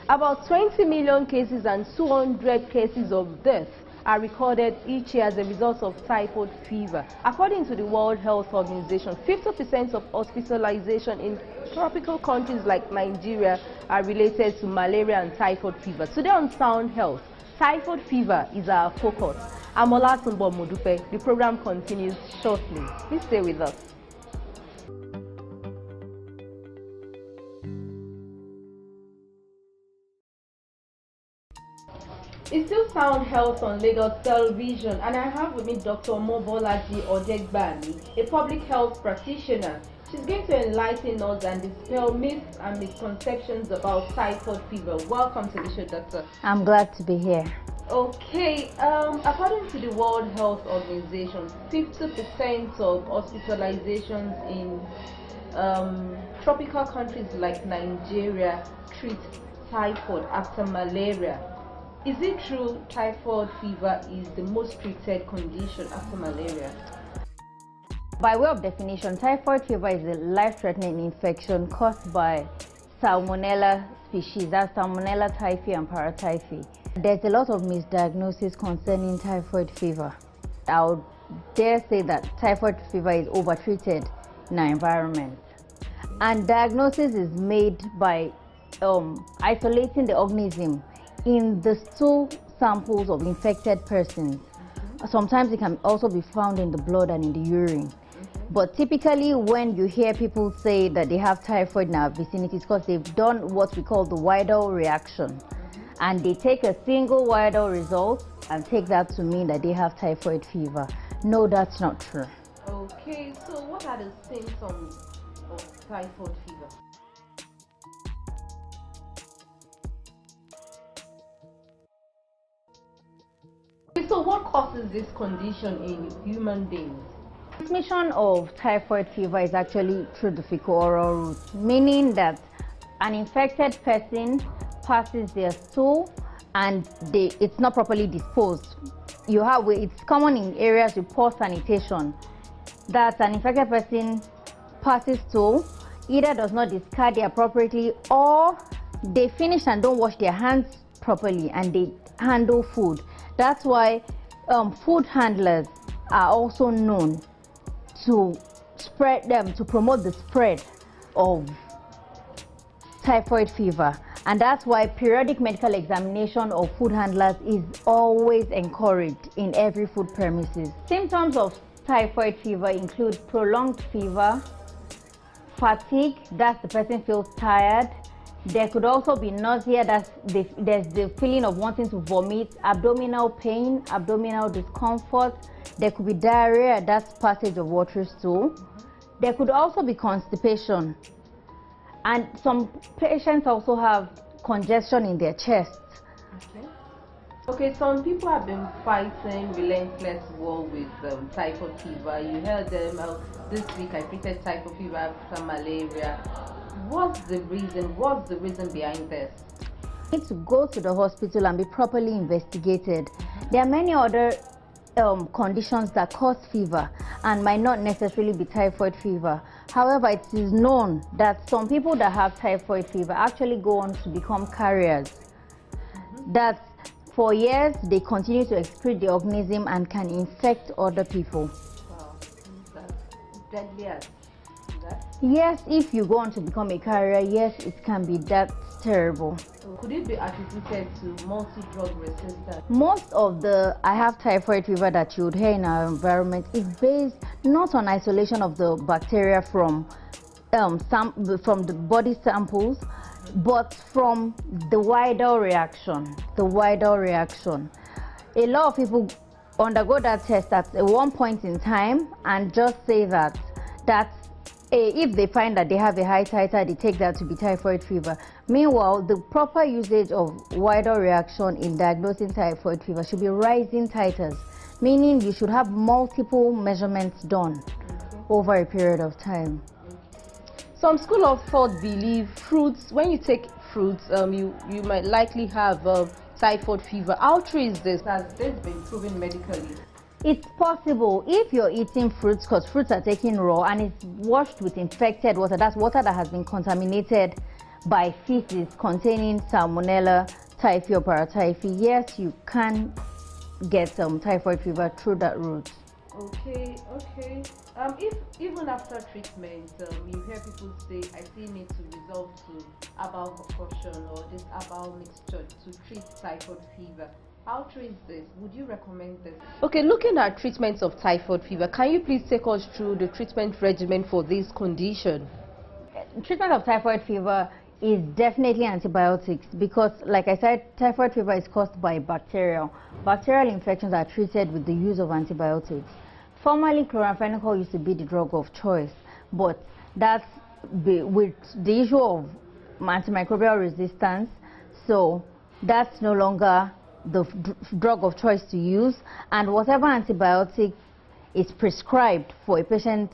About 20 million cases and 200 cases of death are recorded each year as a result of typhoid fever. According to the World Health Organization, 50% of hospitalization in tropical countries like Nigeria are related to malaria and typhoid fever. Today on Sound Health, typhoid fever is our focus. I'm Olasumbo. The program continues shortly. Please stay with us. It's still Sound Health on Lagos Television, and I have with me Dr. Mobolaji Odegbami, a public health practitioner. She's going to enlighten us and dispel myths and misconceptions about typhoid fever. Welcome to the show, Doctor. I'm glad to be here. Okay, according to the World Health Organization, 50% of hospitalizations in tropical countries like Nigeria treat typhoid after malaria. Is it true typhoid fever is the most treated condition after malaria? By way of definition, typhoid fever is a life-threatening infection caused by Salmonella species, that's Salmonella typhi and paratyphi. There's a lot of misdiagnosis concerning typhoid fever. I would dare say that typhoid fever is overtreated in our environment. And diagnosis is made by isolating the organism in the stool samples of infected persons. Sometimes it can also be found in the blood and in the urine. But typically when you hear people say that they have typhoid in our vicinity, it's because they've done what we call the Widal reaction. And they take a single Widal result and take that to mean that they have typhoid fever. No, that's not true. Okay, so what are the symptoms of typhoid fever? So what causes this condition in human beings? Transmission of typhoid fever is actually through the fecal-oral route, meaning that an infected person passes their stool and it's not properly disposed. It's common in areas with poor sanitation that an infected person passes stool, either does not discard it appropriately or they finish and don't wash their hands properly and they handle food. That's why food handlers are also known to promote the spread of typhoid fever. And that's why periodic medical examination of food handlers is always encouraged in every food premises. Symptoms of typhoid fever include prolonged fever, fatigue, that's the person feels tired. There could also be nausea, there's the feeling of wanting to vomit, abdominal pain, abdominal discomfort. There could be diarrhea, that's passage of watery stool. There could also be constipation. And some patients also have congestion in their chest. Okay, some people have been fighting relentless war with typhoid fever. You heard them this week I treated typhoid fever after malaria. What's the reason behind this? You need to go to the hospital and be properly investigated. There are many other conditions that cause fever and might not necessarily be typhoid fever. However, it is known that some people that have typhoid fever actually go on to become carriers. That for years they continue to excrete the organism and can infect other people. Wow, that's deadly as that? Yes, if you go on to become a carrier, yes, it can be that terrible. So could it be attributed to multi-drug resistance? Most of the I have typhoid fever that you would hear in our environment is based not on isolation of the bacteria from the body samples, but from the Widal reaction. The Widal reaction. A lot of people undergo that test at one point in time and just say that if they find that they have a high titer, they take that to be typhoid fever. Meanwhile, the proper usage of Widal reaction in diagnosing typhoid fever should be rising titers, meaning you should have multiple measurements done over a period of time. Some school of thought believe fruits, when you take fruits, you might likely have typhoid fever. How true is this? Has this been proven medically? It's possible if you're eating fruits, because fruits are taken raw and it's washed with infected water. That's water that has been contaminated by feces containing Salmonella typhi or paratyphi, yes, you can get typhoid fever through that route. Okay. If even after treatment, you hear people say, I still need to resort to herbal concoction or this herbal mixture to treat typhoid fever. How true is this? Would you recommend this? Okay, looking at treatments of typhoid fever, can you please take us through the treatment regimen for this condition? Treatment of typhoid fever is definitely antibiotics because, like I said, typhoid fever is caused by bacterial. Bacterial infections are treated with the use of antibiotics. Formerly, chloramphenicol used to be the drug of choice, but with the issue of antimicrobial resistance, so that's no longer the drug of choice to use, and whatever antibiotic is prescribed for a patient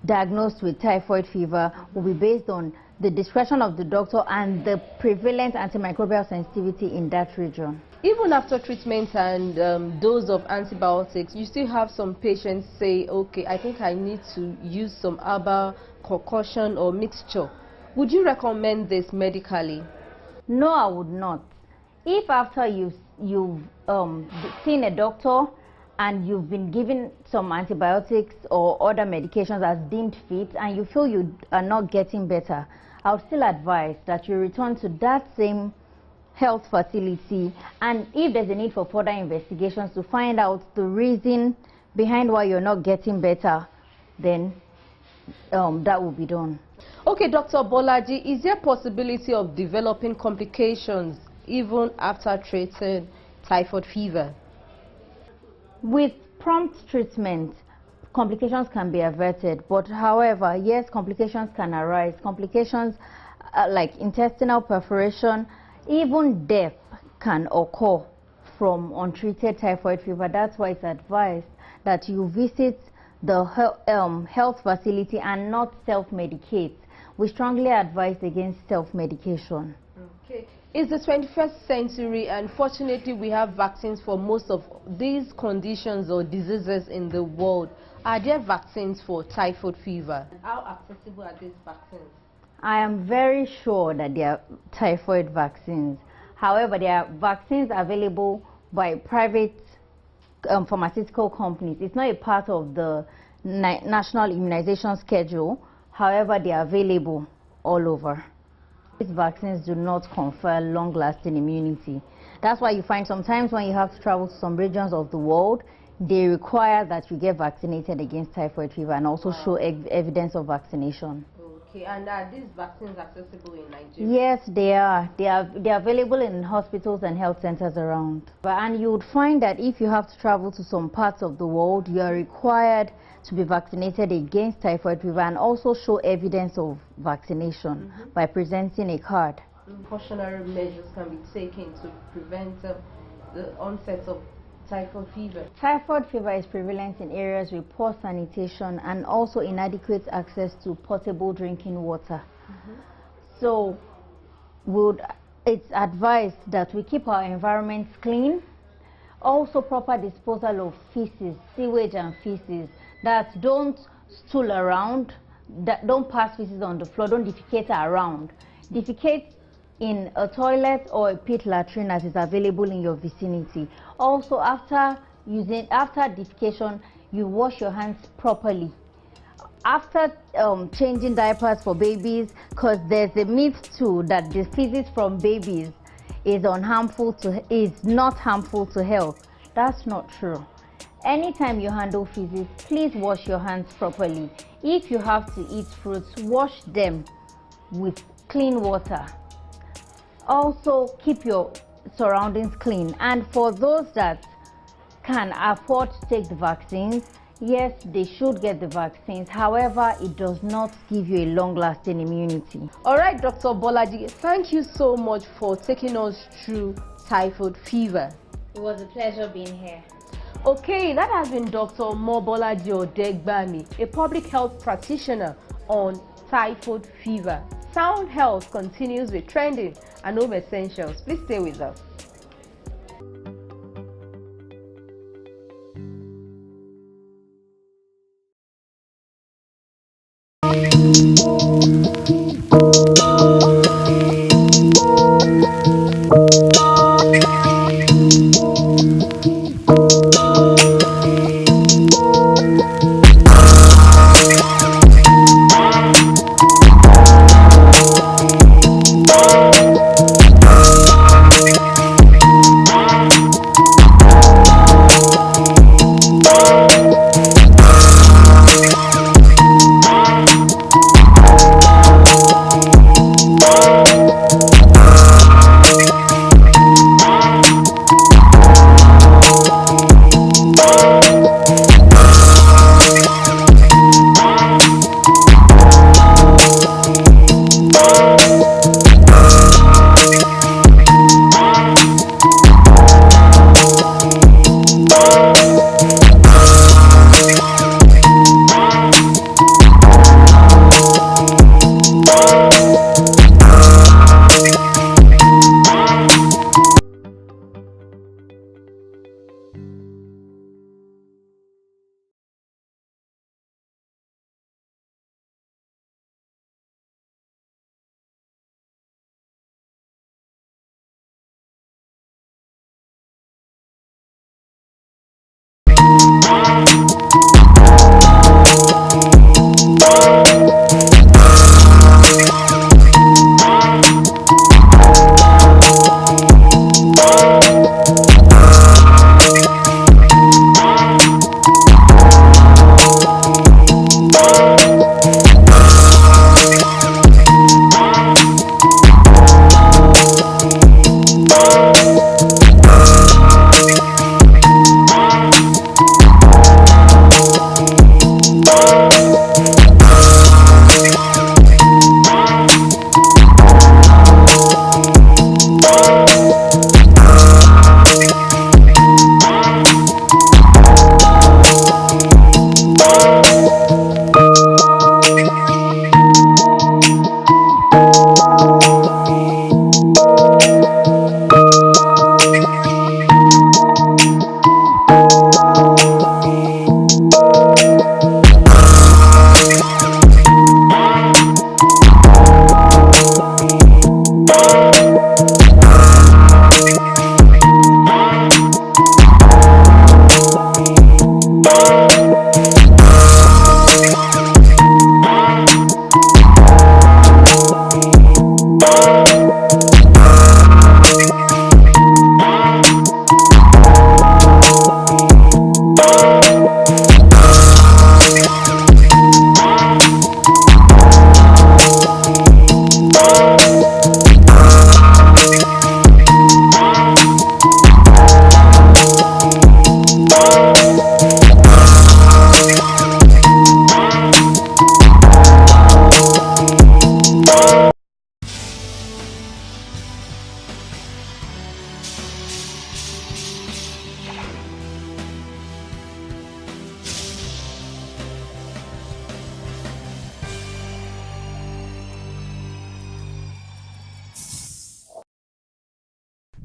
diagnosed with typhoid fever will be based on the discretion of the doctor and the prevalent antimicrobial sensitivity in that region. Even after treatment and dose of antibiotics, you still have some patients say, okay, I think I need to use some herbal concoction or mixture. Would you recommend this medically? No, I would not. If after you've seen a doctor and you've been given some antibiotics or other medications as deemed fit and you feel you are not getting better, I would still advise that you return to that same health facility, and if there's a need for further investigations to find out the reason behind why you're not getting better, then that will be done. Okay, Dr. Bolaji, is there possibility of developing complications even after treating typhoid fever? With prompt treatment, complications can be averted, but however, yes, complications can arise. Complications like intestinal perforation, even death can occur from untreated typhoid fever. That's why it's advised that you visit the health facility and not self-medicate. We strongly advise against self-medication. Okay. It's the 21st century, and fortunately we have vaccines for most of these conditions or diseases in the world. Are there vaccines for typhoid fever? How accessible are these vaccines? I am very sure that there are typhoid vaccines. However, there are vaccines available by private pharmaceutical companies. It's not a part of the national immunization schedule. However, they are available all over. These vaccines do not confer long-lasting immunity. That's why you find sometimes when you have to travel to some regions of the world, they require that you get vaccinated against typhoid fever and also show evidence of vaccination. Okay, and are these vaccines accessible in Nigeria? Yes, they are. They are available in hospitals and health centers around. And you would find that if you have to travel to some parts of the world, you are required to be vaccinated against typhoid fever and also show evidence of vaccination by presenting a card. Precautionary measures can be taken to prevent the onset of typhoid fever. Typhoid fever is prevalent in areas with poor sanitation and also inadequate access to potable drinking water. So it's advised that we keep our environments clean. Also proper disposal of feces, sewage and feces, that don't stool around, that don't pass feces on the floor, don't defecate around. Defecate in a toilet or a pit latrine as is available in your vicinity. Also, after defecation, you wash your hands properly. After changing diapers for babies, because there's a myth too that the feces from babies is not harmful to health. That's not true. Anytime you handle feces, please wash your hands properly. If you have to eat fruits, wash them with clean water. Also, keep your surroundings clean. And for those that can afford to take the vaccines, yes, they should get the vaccines. However, it does not give you a long-lasting immunity. All right, Dr. Bolaji, thank you so much for taking us through typhoid fever. It was a pleasure being here. Okay, that has been Dr. Bolaji Odegbami, a public health practitioner on typhoid fever. Sound Health continues with trending and home essentials. Please stay with us.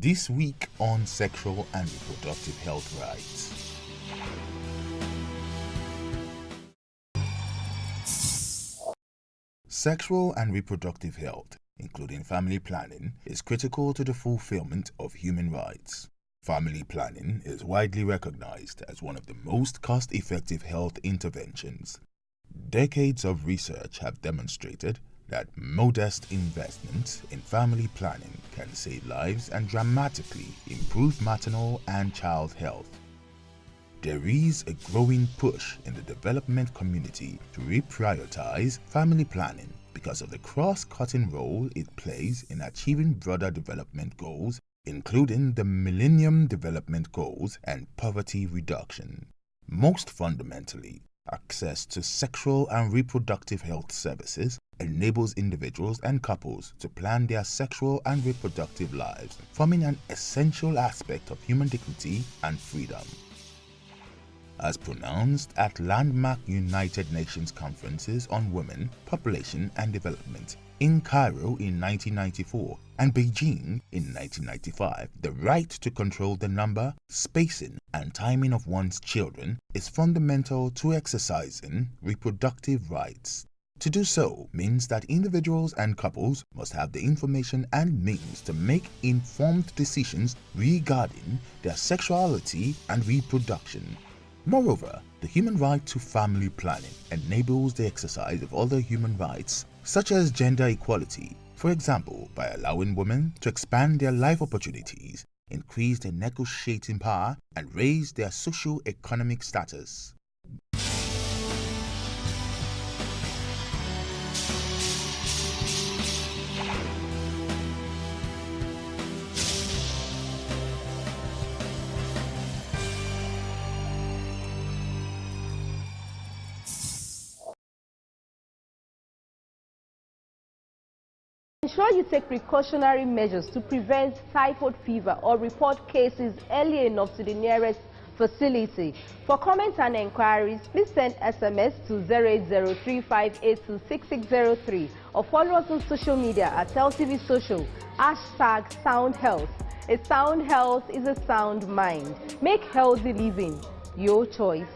This week on Sexual and Reproductive Health Rights. Sexual and reproductive health, including family planning, is critical to the fulfillment of human rights. Family planning is widely recognized as one of the most cost-effective health interventions. Decades of research have demonstrated that modest investments in family planning can save lives and dramatically improve maternal and child health. There is a growing push in the development community to reprioritize family planning because of the cross-cutting role it plays in achieving broader development goals, including the Millennium Development Goals and poverty reduction. Most fundamentally, access to sexual and reproductive health services enables individuals and couples to plan their sexual and reproductive lives, forming an essential aspect of human dignity and freedom. As pronounced at landmark United Nations conferences on women, population and development in Cairo in 1994 and Beijing in 1995, the right to control the number, spacing, and timing of one's children is fundamental to exercising reproductive rights. To do so means that individuals and couples must have the information and means to make informed decisions regarding their sexuality and reproduction. Moreover, the human right to family planning enables the exercise of other human rights, such as gender equality, for example, by allowing women to expand their life opportunities, increase their negotiating power, and raise their socio-economic status. Ensure you take precautionary measures to prevent typhoid fever or report cases early enough to the nearest facility. For comments and inquiries, please send SMS to 08035826603 or follow us on social media at LTV Social, #Soundhealth. A sound health is a sound mind. Make healthy living your choice.